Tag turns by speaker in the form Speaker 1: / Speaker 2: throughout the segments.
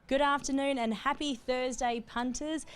Speaker 1: Good afternoon and happy Thursday, punters.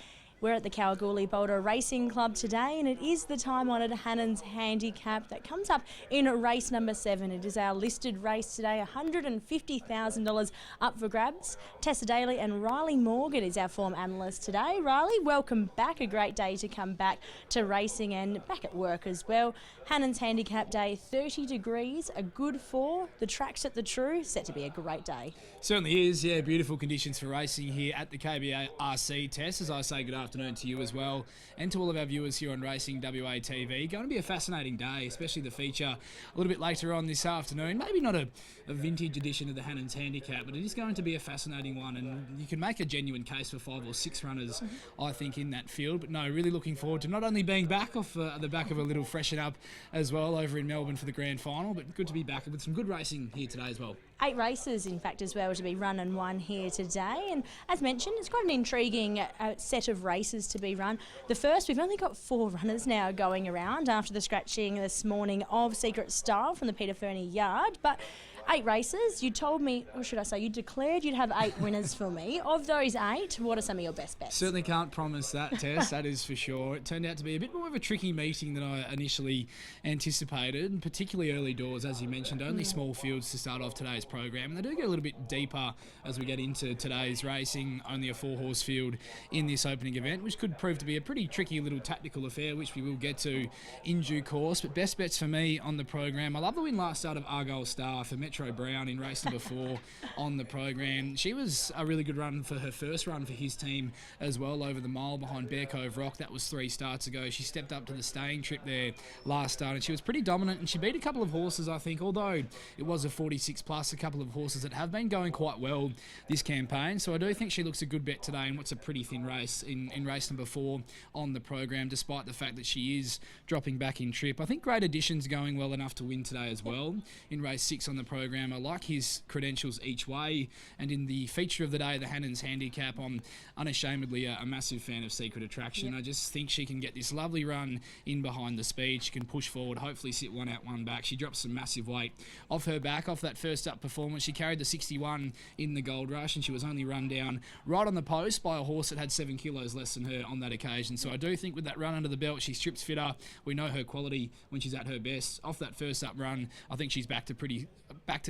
Speaker 1: We're at the Kalgoorlie Boulder Racing Club today, and it is the time-honoured Helen's Handicap that comes up in race number 7. It is our listed race today, $150,000 up for grabs. Tessa Daly and Riley Morgan is our form analyst today. Riley, welcome back. A great day to come back to racing and back at work as well. Helen's Handicap day, 30 degrees, a good 4. The track's at the True, set to be a great day.
Speaker 2: Certainly is, yeah. Beautiful conditions for racing here at the KBRC Test. As I say, good afternoon to you as well, and to all of our viewers here on Racing WA TV. Going to be a fascinating day, especially the feature a little bit later on this afternoon. Maybe not a vintage edition of the Helen's Handicap, but it is going to be a fascinating one, and you can make a genuine case for 5 or 6 runners, I think, in that field. But no, really looking forward to not only being back off the back of a little freshen up as well over in Melbourne for the grand final, but good to be back with some good racing here today as well.
Speaker 1: 8 races, in fact, as well to be run and won here today. And as mentioned, it's quite an intriguing set of races to be run. The first, we've only got 4 runners now going around after the scratching this morning of Secret Style from the Peter Fernie yard. But 8 races, you told me, or should I say, you declared you'd have 8 winners for me. Of those 8, what are some of your best bets?
Speaker 2: Certainly can't promise that, Tess, that is for sure. It turned out to be a bit more of a tricky meeting than I initially anticipated, particularly early doors, as you mentioned. Only small fields to start off today's program, and they do get a little bit deeper as we get into today's racing. Only a 4-horse field in this opening event, which could prove to be a pretty tricky little tactical affair, which we will get to in due course. But best bets for me on the program, I love the win last start of Argyle Star for Metro Brown in race number 4 on the program. She was a really good run for her first run for his team as well, over the mile behind Bear Cove Rock. That was 3 starts ago. She stepped up to the staying trip there last start, and she was pretty dominant, and she beat a couple of horses, I think, although it was a 46 plus, a couple of horses that have been going quite well this campaign. So I do think she looks a good bet today in what's a pretty thin race in race number 4 on the program, despite the fact that she is dropping back in trip. I think Great Addition's going well enough to win today as well in race 6 on the program. I like his credentials each way, and in the feature of the day, the Helen's Handicap, I'm unashamedly a massive fan of Secret Attraction. I just think she can get this lovely run in behind the speed. She can push forward, hopefully sit 1 out, 1 back. She drops some massive weight off her back, off that first up performance. She carried the 61 in the Gold Rush, and she was only run down right on the post by a horse that had 7 kilos less than her on that occasion. So I do think with that run under the belt, she strips fitter. We know her quality when she's at her best. Off that first up run, I think she's back to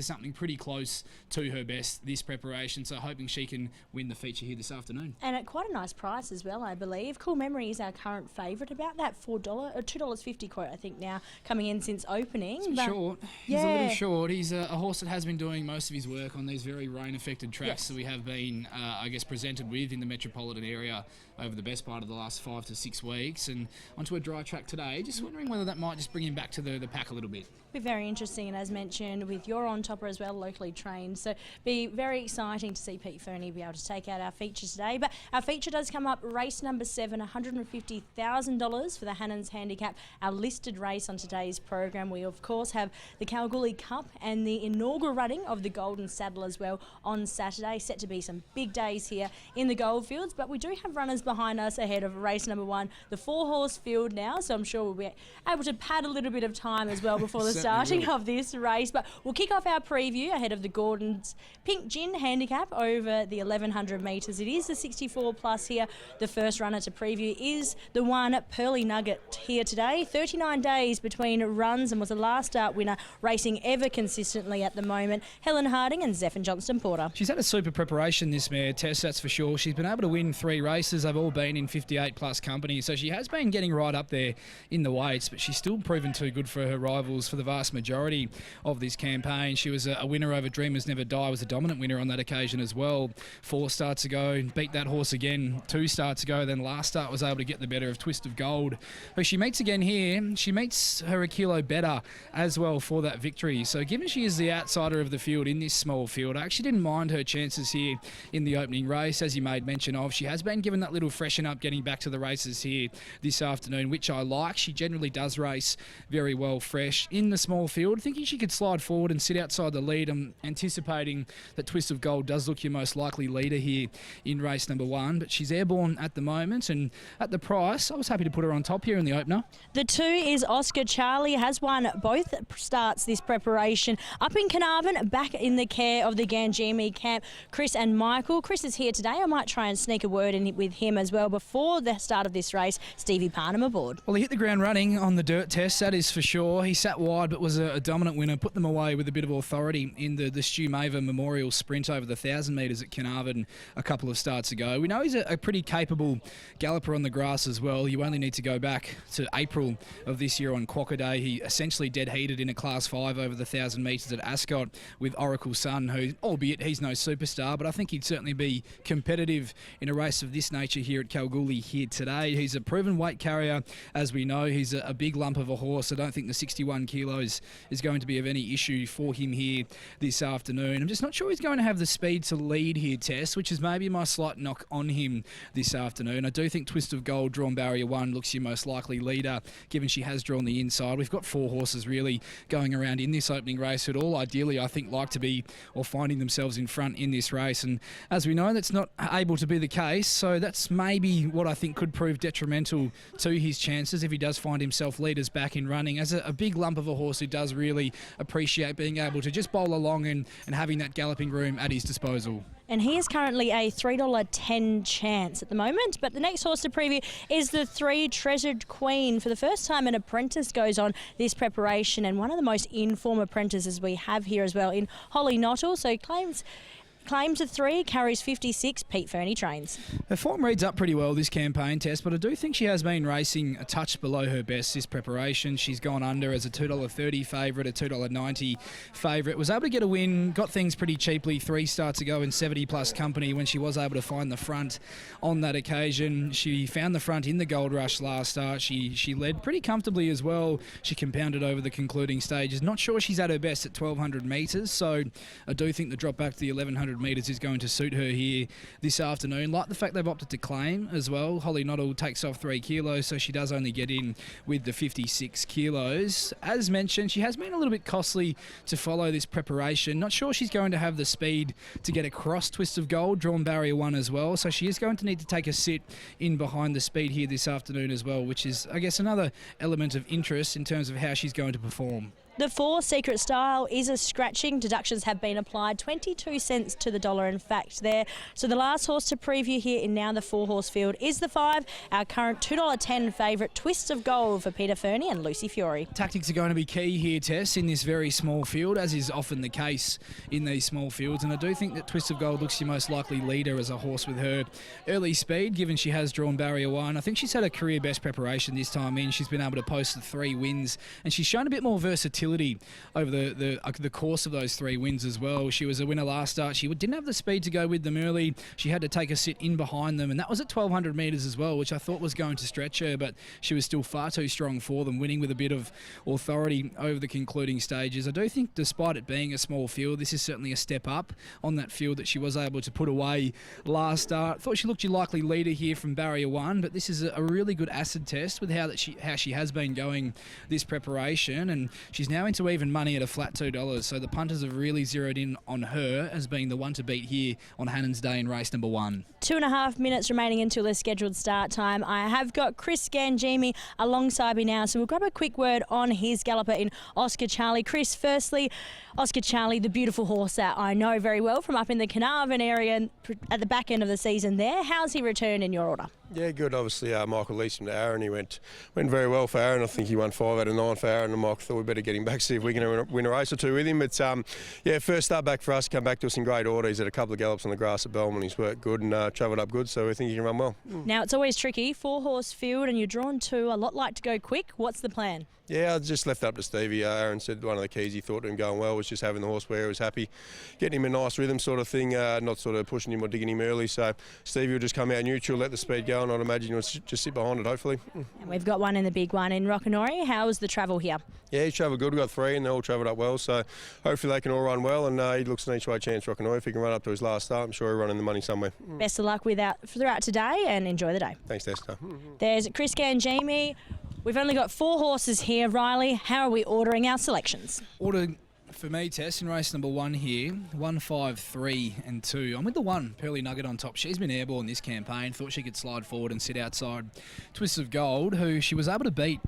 Speaker 2: something pretty close to her best this preparation. So hoping she can win the feature here this afternoon.
Speaker 1: And at quite a nice price as well, I believe. Cool Memory is our current favourite, about that $4 or $2.50 quote, I think, now coming in since opening.
Speaker 2: It's short. He's a little short. He's a horse that has been doing most of his work on these very rain-affected tracks that we have been, I guess, presented with in the metropolitan area over the best part of the last 5 to 6 weeks, and onto a dry track today. Just wondering whether that might just bring him back to the pack a little bit.
Speaker 1: Be very interesting, and as mentioned, with your on-topper as well, locally trained. So be very exciting to see Pete Fernie be able to take out our feature today. But our feature does come up, race number 7, $150,000 for the Helen's Handicap, our listed race on today's program. We, of course, have the Kalgoorlie Cup and the inaugural running of the Golden Saddle as well on Saturday. Set to be some big days here in the Goldfields, but we do have runners behind us ahead of race number 1, the 4-horse field now, so I'm sure we'll be able to pad a little bit of time as well before the starting of this race. But we'll kick off our preview ahead of the Gordon's Pink Gin Handicap over the 1100 metres. It is the 64 plus here. The first runner to preview is the one Pearly Nugget here today. 39 days between runs and was the last start winner, racing ever consistently at the moment. Helen Harding and Zephen Johnston-Porter.
Speaker 2: She's had a super preparation, this mare, Tess, that's for sure. She's been able to win 3 races. They've all been in 58 plus company, so she has been getting right up there in the weights, but she's still proven too good for her rivals for the vast majority of this campaign. She was a winner over Dreamers Never Die, was a dominant winner on that occasion as well. 4 starts ago, beat that horse again 2 starts ago, then last start was able to get the better of Twist of Gold, who she meets again here. She meets her a kilo better as well for that victory. So given she is the outsider of the field in this small field, I actually didn't mind her chances here in the opening race, as you made mention of. She has been given that little freshen up getting back to the races here this afternoon, which I like. She generally does race very well fresh in the small field, thinking she could slide forward and sit outside the lead. I'm anticipating that Twist of Gold does look your most likely leader here in race number 1, but she's airborne at the moment, and at the price, I was happy to put her on top here in the opener.
Speaker 1: The 2 is Oscar Charlie, has won both starts this preparation. Up in Carnarvon, back in the care of the Ganjimi camp, Chris and Michael. Chris is here today. I might try and sneak a word in with him as well before the start of this race. Stevie Parnham aboard.
Speaker 2: Well, he hit the ground running on the dirt test, that is for sure. He sat wide but was a dominant winner, put them away with a bit of authority in the Stu Maver Memorial Sprint over the 1,000 metres at Carnarvon a couple of starts ago. We know he's a pretty capable galloper on the grass as well. You only need to go back to April of this year on Quokka Day. He essentially dead heated in a Class 5 over the 1,000 metres at Ascot with Oracle Sun, who, albeit he's no superstar, but I think he'd certainly be competitive in a race of this nature here at Kalgoorlie here today. He's a proven weight carrier, as we know. He's a big lump of a horse. I don't think the 61 kilos is going to be of any issue for him here this afternoon. I'm just not sure he's going to have the speed to lead here, Tess, which is maybe my slight knock on him this afternoon. I do think Twist of Gold, drawn barrier 1, looks your most likely leader, given she has drawn the inside. We've got 4 horses really going around in this opening race who'd all ideally, I think, like to be or finding themselves in front in this race. And as we know, that's not able to be the case. So that's maybe what I think could prove detrimental to his chances if he does find himself leaders back in running, as a big lump of a horse who does really appreciate being able to just bowl along and having that galloping room at his disposal.
Speaker 1: And he is currently a $3.10 chance at the moment. But the next horse to preview is the 3 Treasured Queen. For the first time, an apprentice goes on this preparation, and one of the most in-form apprentices we have here as well in Holly Nottle. So claims to 3, carries 56. Pete Fernie trains.
Speaker 2: Her form reads up pretty well this campaign, Tess, but I do think she has been racing a touch below her best this preparation. She's gone under as a $2.30 favourite, a $2.90 favourite. Was able to get a win, got things pretty cheaply 3 starts ago in 70-plus company when she was able to find the front on that occasion. She found the front in the Gold Rush last start. She led pretty comfortably as well. She compounded over the concluding stages. Not sure she's at her best at 1,200 metres, so I do think the drop back to the 1,100 metres is going to suit her here this afternoon. Like the fact they've opted to claim as well. Holly Nottle takes off 3 kilos, so she does only get in with the 56 kilos. As mentioned, she has been a little bit costly to follow this preparation. Not sure she's going to have the speed to get across Twist of Gold, drawn barrier 1 as well, so she is going to need to take a sit in behind the speed here this afternoon as well, which is, I guess, another element of interest in terms of how she's going to perform.
Speaker 1: The 4 Secret Style is a scratching. Deductions have been applied, 22 cents to the dollar in fact there. So the last horse to preview here in now the 4-horse field is the 5, our current $2.10 favourite, Twist of Gold for Peter Fernie and Lucy Fiore.
Speaker 2: Tactics are going to be key here, Tess, in this very small field, as is often the case in these small fields. And I do think that Twist of Gold looks your most likely leader as a horse with her early speed, given she has drawn barrier 1. I think she's had a career best preparation this time in. She's been able to post the 3 wins, and she's shown a bit more versatility over the course of those 3 wins as well. She was a winner last start. She didn't have the speed to go with them early. She had to take a sit in behind them, and that was at 1,200 metres as well, which I thought was going to stretch her, but she was still far too strong for them, winning with a bit of authority over the concluding stages. I do think, despite it being a small field, this is certainly a step up on that field that she was able to put away last start. Thought she looked your likely leader here from barrier 1, but this is a really good acid test with how she has been going this preparation, and she's now into even money at a flat $2, so the punters have really zeroed in on her as being the one to beat here on Hannon's Day in race number 1.
Speaker 1: 2.5 minutes remaining until the scheduled start time. I have got Chris Ganjimi alongside me now, so we'll grab a quick word on his galloper in Oscar Charlie. Chris, firstly, Oscar Charlie, the beautiful horse that I know very well from up in the Carnarvon area at the back end of the season there. How's he returned in your order?
Speaker 3: Yeah, good. Obviously, Michael leased him to Aaron. He went very well for Aaron. I think he won 5 out of 9 for Aaron, and Michael thought we'd better get him back, see if we can win a race or 2 with him. But yeah, first start back for us, come back to us in great order. He's had a couple of gallops on the grass at Belmont. He's worked good and travelled up good, so we think he can run well.
Speaker 1: Now, it's always tricky, 4-horse field, and you're drawn 2, a lot like to go quick. What's the plan?
Speaker 3: Yeah, I just left it up to Stevie. Aaron said one of the keys he thought to him going well was just having the horse where he was happy, getting him a nice rhythm sort of thing, not sort of pushing him or digging him early. So Stevie will just come out neutral, let the speed go, and I'd imagine he'll just sit behind it, hopefully.
Speaker 1: And we've got one in the big one in Rockanori. How was the travel here?
Speaker 3: Yeah, he's travelled good. We've got 3 and they all travelled up well, so hopefully they can all run well, and he looks an each way chance, Rockanori. If he can run up to his last start, I'm sure he'll run in the money somewhere.
Speaker 1: Best of luck throughout today, and enjoy the day.
Speaker 3: Thanks, Testa.
Speaker 1: There's Chris Ganjimi. We've only got 4 horses here, Riley. How are we ordering our selections?
Speaker 2: Order For me, Tess, in race number 1 here, 1, 5, 3 and 2. I'm with the 1, Pearly Nugget on top. She's been airborne this campaign. Thought she could slide forward and sit outside Twist of Gold, who she was able to beat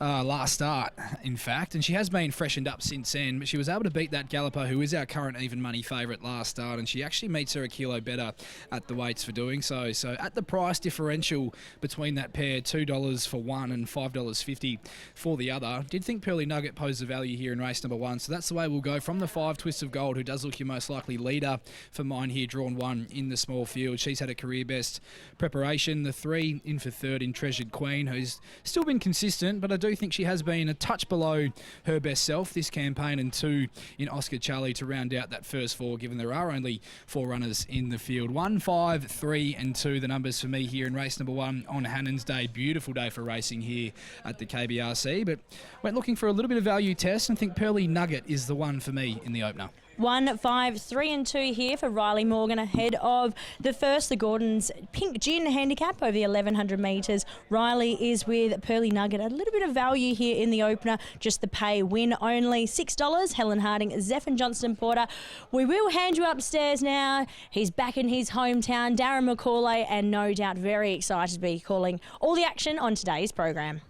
Speaker 2: last start, in fact, and she has been freshened up since then, but she was able to beat that Galloper, who is our current even money favourite, last start, and she actually meets her a kilo better at the weights for doing so. So at the price differential between that pair, $2 for one and $5.50 for the other, did think Pearly Nugget posed a value here in race number 1, so that's the way we'll go from the 5, Twist of Gold, who does look your most likely leader for mine here, drawn 1 in the small field. She's had a career best preparation. The 3 in for third in Treasured Queen, who's still been consistent, but I do think she has been a touch below her best self this campaign, and 2 in Oscar Charlie to round out that first 4, given there are only 4 runners in the field. 1, 5, 3 and 2, the numbers for me here in race number 1 on Hannon's Day. Beautiful day for racing here at the KBRC, but went looking for a little bit of value, Tess, and think Pearly Nugget is the one for me in the opener.
Speaker 1: 1, 5, 3 and 2 here for Riley Morgan ahead of the first, the Gordon's Pink Gin Handicap over the 1100 metres. Riley is with Pearly Nugget. A little bit of value here in the opener, just the pay win only. $6, Helen Harding, Zephen Johnston-Porter. We will hand you upstairs now. He's back in his hometown, Darren McCauley, and no doubt very excited to be calling all the action on today's program.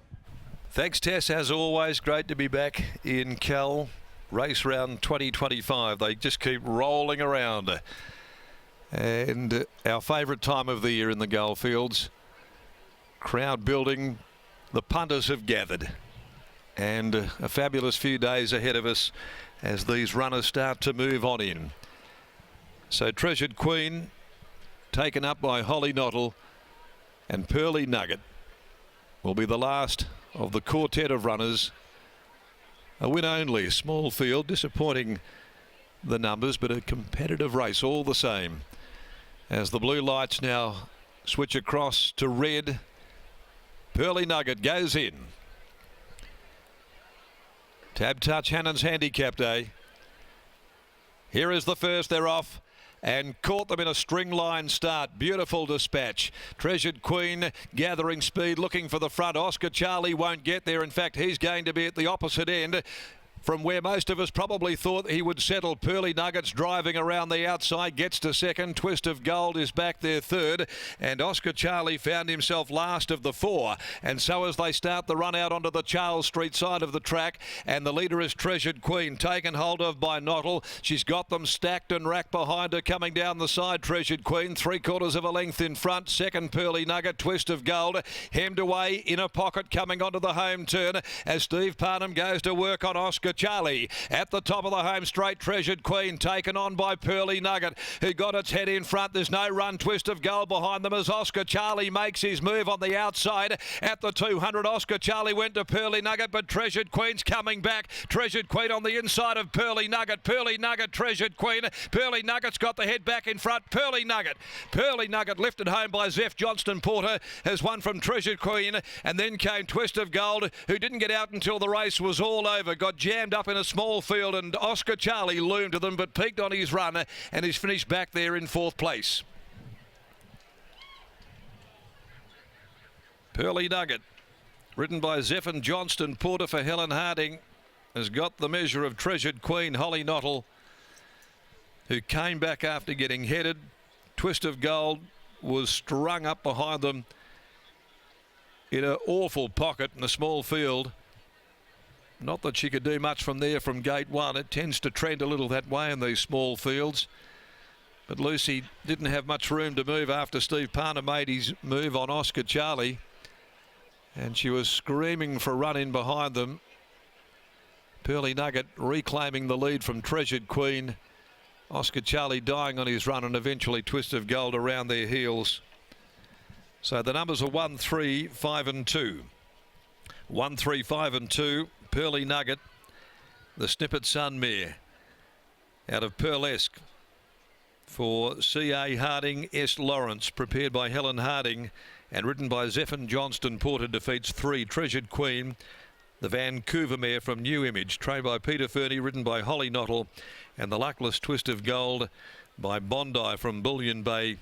Speaker 4: Thanks, Tess, as always. Great to be back in Cal. Race round 2025. They just keep rolling around. And our favourite time of the year in the Goldfields. Crowd building. The punters have gathered. And a fabulous few days ahead of us as these runners start to move on in. So Treasured Queen taken up by Holly Knottle, and Pearly Nugget will be the last of the quartet of runners. A win only, small field, disappointing the numbers, but a competitive race all the same. As the blue lights now switch across to red, Pearly Nugget goes in. Tab Touch, Hannon's Handicap Day. Here is the first, they're off. And caught them in a string line start. Beautiful dispatch. Treasured Queen gathering speed, looking for the front. Oscar Charlie won't get there. In fact, he's going to be at the opposite end from where most of us probably thought he would settle. Pearly Nuggets driving around the outside, gets to second. Twist of Gold is back there third, and Oscar Charlie found himself last of the 4. And so as they start the run out onto the Charles Street side of the track, and the leader is Treasured Queen, taken hold of by Knottle. She's got them stacked and racked behind her, coming down the side. Treasured Queen 3/4 of a length in front. Second, Pearly Nugget. Twist of Gold hemmed away in a pocket, coming onto the home turn as Steve Parnham goes to work on Oscar Charlie. At the top of the home straight, Treasured Queen taken on by Pearly Nugget, who got its head in front. There's no run. Twist of Gold behind them as Oscar Charlie makes his move on the outside. At the 200, Oscar Charlie went to Pearly Nugget, but Treasured Queen's coming back. Treasured Queen on the inside of Pearly Nugget. Pearly Nugget, Treasured Queen. Pearly Nugget's got the head back in front. Pearly Nugget lifted home by Zephen Johnston-Porter has won from Treasured Queen, and then came Twist of Gold, who didn't get out until the race was all over. Got jammed up in a small field, and Oscar Charlie loomed to them but peaked on his run and is finished back there in 4th place. Pearly Nugget, ridden by Zephen Johnston-Porter for Helen Harding, has got the measure of Treasured Queen, Holly Knottle, who came back after getting headed. Twist of Gold was strung up behind them in an awful pocket in a small field. Not that she could do much from there from gate 1. It tends to trend a little that way in these small fields. But Lucy didn't have much room to move after Steve Parnham made his move on Oscar Charlie. And she was screaming for a run in behind them. Pearly Nugget reclaiming the lead from Treasured Queen. Oscar Charlie dying on his run, and eventually Twist of Gold around their heels. So the numbers are 1, 3, 5 and 2. 1, 3, 5 and 2. Pearly Nugget, the Snippet Sun mare out of Pearlesque for C.A. Harding S. Lawrence, prepared by Helen Harding and ridden by Zephen Johnston-Porter, defeats 3, Treasured Queen, the Vancouver mare from New Image, trained by Peter Fernie, ridden by Holly Knottle, and the luckless Twist of Gold by Bondi from Bullion Bay,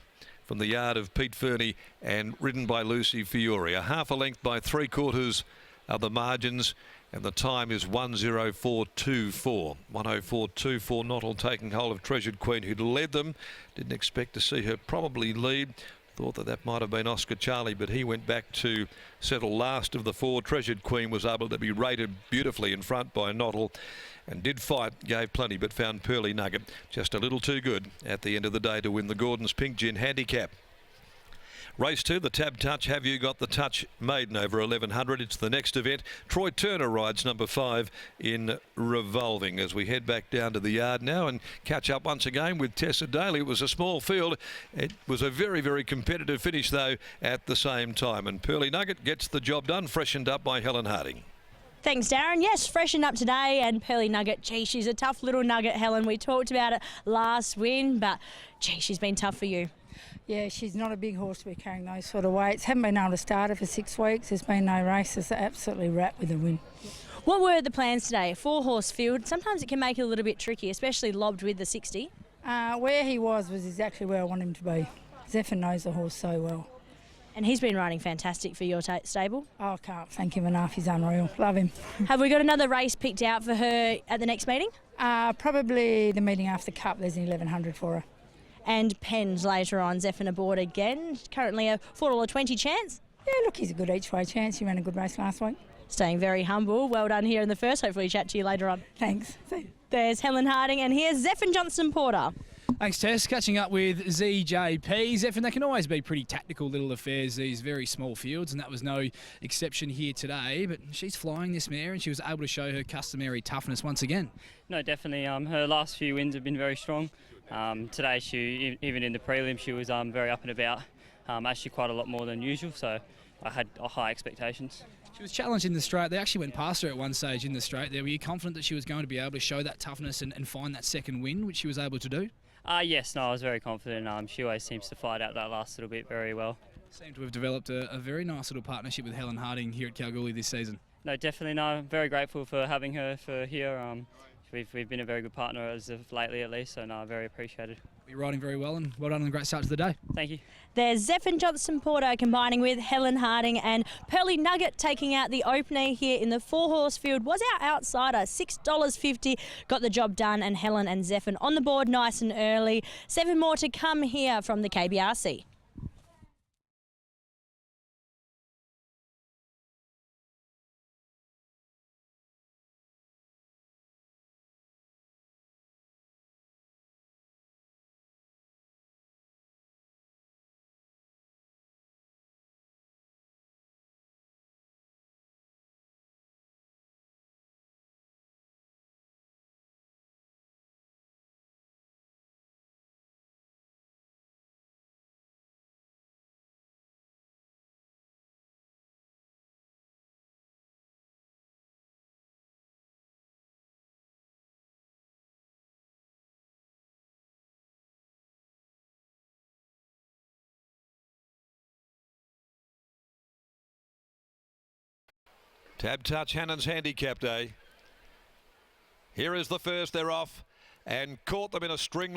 Speaker 4: from the yard of Pete Fernie, and ridden by Lucy Fiore. A half a length by 3/4 of the margins. and the time is 1:04.24. 1:04.24. Nottle taking hold of Treasured Queen, who'd led them. Didn't expect to see her probably lead. Thought that might have been Oscar Charlie, but he went back to settle last of the four. Treasured Queen was able to be rated beautifully in front by Nottle and did fight, gave plenty, but found Pearly Nugget just a little too good at the end of the day to win the Gordon's Pink Gin Handicap. Race 2, the Tab Touch. Have You Got the Touch maiden over 1100? It's the next event. Troy Turner rides number 5 in Revolving as we head back down to the yard now and catch up once again with Tessa Daly. It was a small field. It was a very, very competitive finish, though, at the same time. And Pearly Nugget gets the job done, freshened up by Helen Harding.
Speaker 1: Thanks, Darren. Yes, freshened up today, and Pearly Nugget, gee, she's a tough little nugget, Helen. We talked about it last win, but gee, she's been tough for you.
Speaker 5: Yeah, she's not a big horse to be carrying those sort of weights. Haven't been able to start her for 6 weeks. There's been no races. They're absolutely wrapped with a win.
Speaker 1: What were the plans today? A 4-horse field. Sometimes it can make it a little bit tricky, especially lobbed with the 60.
Speaker 5: Where he was exactly where I want him to be. Zephen knows the horse so well.
Speaker 1: And he's been riding fantastic for your stable.
Speaker 5: Oh, I can't thank him enough. He's unreal. Love him.
Speaker 1: Have we got another race picked out for her at the next meeting?
Speaker 5: Probably the meeting after the Cup. There's an 1100 for her.
Speaker 1: And pens later on, Zephen aboard again. Currently a $4.20 chance.
Speaker 5: Yeah, look, he's a good each way chance. He ran a good race last week.
Speaker 1: Staying very humble. Well done here in the first. Hopefully chat to you later on.
Speaker 5: Thanks.
Speaker 1: There's Helen Harding, and here's Zephen Johnston-Porter.
Speaker 2: Thanks, Tess. Catching up with ZJP. Zephen, they can always be pretty tactical little affairs, these very small fields, and that was no exception here today. But she's flying this mare, and she was able to show her customary toughness once again.
Speaker 6: No, definitely. Her last few wins have been very strong. Today, she even in the prelim, she was very up and about, actually quite a lot more than usual, so I had high expectations.
Speaker 2: She was challenged in the straight. They actually went past her at one stage in the straight there. Were you confident that she was going to be able to show that toughness and find that second win, which she was able to do?
Speaker 6: Yes, no, I was very confident. She always seems to fight out that last little bit very well.
Speaker 2: Seemed to have developed a very nice little partnership with Helen Harding here at Kalgoorlie this season.
Speaker 6: No, definitely no. I'm very grateful for having her for here. We've been a very good partner as of lately at least, so no, very appreciated.
Speaker 2: You're riding very well, and well done on the great start to the day.
Speaker 6: Thank you.
Speaker 1: There's Zephen Johnston-Porter combining with Helen Harding, and Pearly Nugget taking out the opener here in the 4-horse field. Was our outsider, $6.50, got the job done, and Helen and Zephen on the board nice and early. 7 more to come here from the KBRC.
Speaker 4: Tab Touch, Hannon's Handicap Day. Here is the first. They're off and caught them in a string